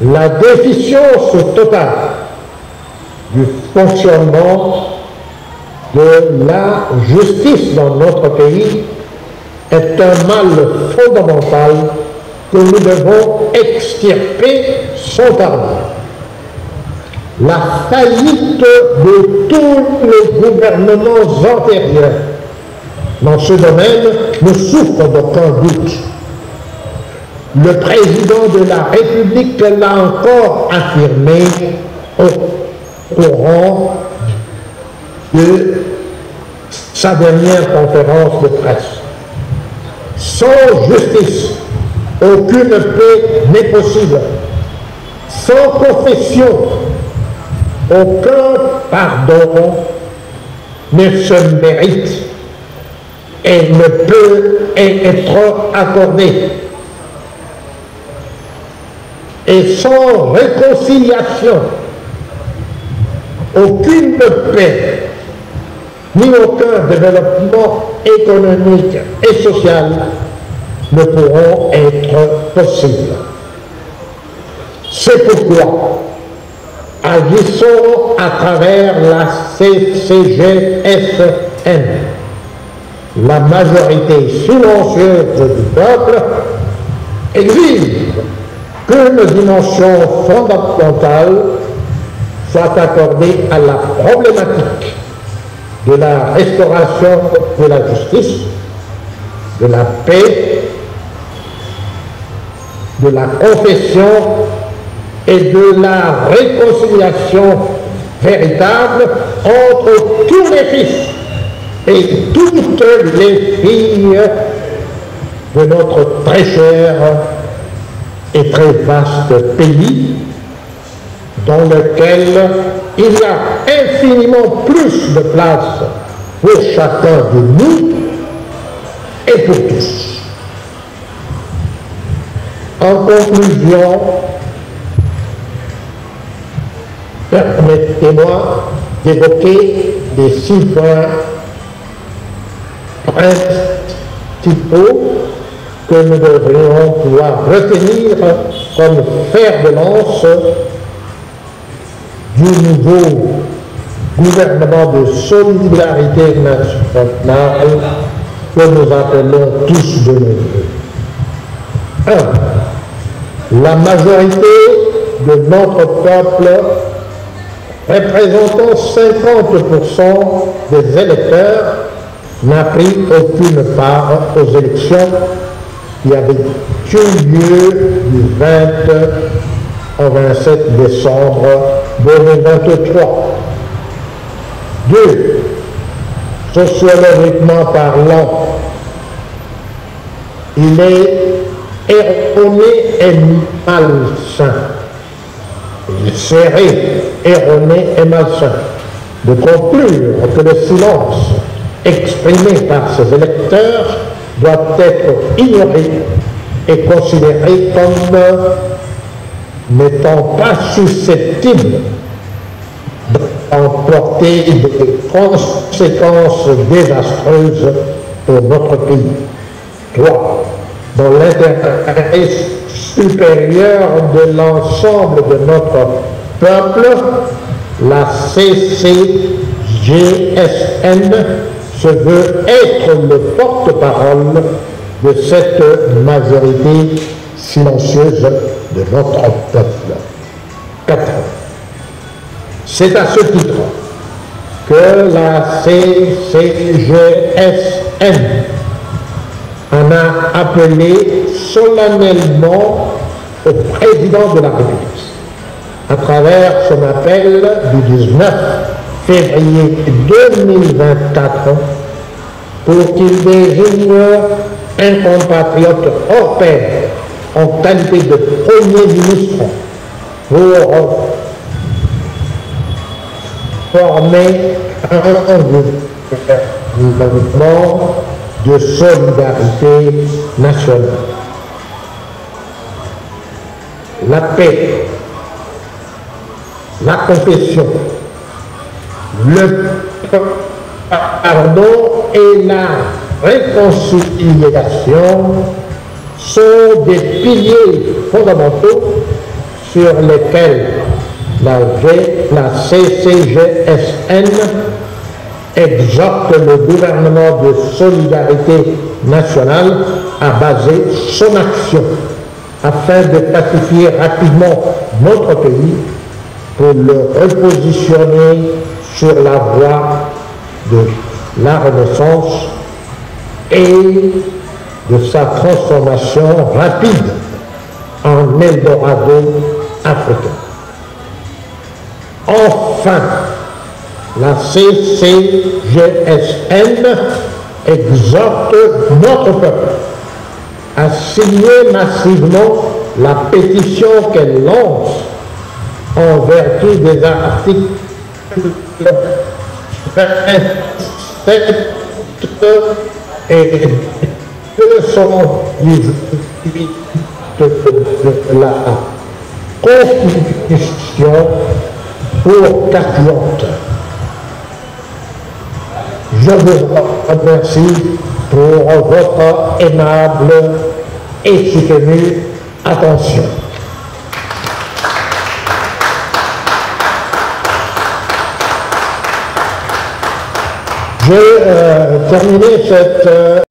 La déficience totale du fonctionnement de la justice dans notre pays est un mal fondamental que nous devons extirper sans tarder. La faillite de tous les gouvernements antérieurs dans ce domaine ne souffre d'aucun doute. Le président de la République l'a encore affirmé au courant de sa dernière conférence de presse. Sans justice, aucune paix n'est possible. Sans confession, aucun pardon ne se mérite et ne peut être accordé. Et sans réconciliation, aucune paix, ni aucun développement économique et social ne pourront être possibles. C'est pourquoi agissons à travers la CCGSN, la majorité silencieuse du peuple, exige qu'une dimension fondamentale soit accordée à la problématique de la restauration de la justice, de la paix, de la confession et de la réconciliation véritable entre tous les fils et toutes les filles de notre très cher et très vaste pays, dans lequel il y a infiniment plus de place pour chacun de nous et pour tous. En conclusion, permettez-moi d'évoquer les 6 points principaux que nous devrions pouvoir retenir comme fer de lance du nouveau gouvernement de solidarité nationale que nous appelons tous de nos vœux. 1. La majorité de notre peuple, représentant 50% des électeurs, n'a pris aucune part aux élections qui avaient eu lieu du 20 au 27 décembre 2023. 2. Sociologiquement parlant, il est erroné et malsain. Il serait erroné et malsain de conclure que le silence exprimé par ses électeurs doit être ignoré et considéré comme n'étant pas susceptible d'emporter des conséquences désastreuses pour notre pays. 3. Dans l'intérêt supérieur de l'ensemble de notre peuple, la CCGSN se veut être le porte-parole de cette majorité silencieuse de notre peuple. 4. C'est à ce titre que la CCGSN en a appelé solennellement au président de la République à travers son appel du 19 février 2024 pour qu'il désigne un compatriote hors pair en qualité de Premier ministre pour former un gouvernement de solidarité nationale. La paix, la confession, le pardon et la réconciliation sont des piliers fondamentaux sur lesquels la CCGSN exhorte le gouvernement de solidarité nationale à baser son action afin de pacifier rapidement notre pays pour le repositionner sur la voie de la renaissance et de sa transformation rapide en Eldorado africain. Enfin, la CCGSN exhorte notre peuple à signer massivement la pétition qu'elle lance en vertu des articles 27 et 218 de la Constitution pour Capuante. Je vous remercie pour votre aimable et soutenue attention. J'ai terminé cette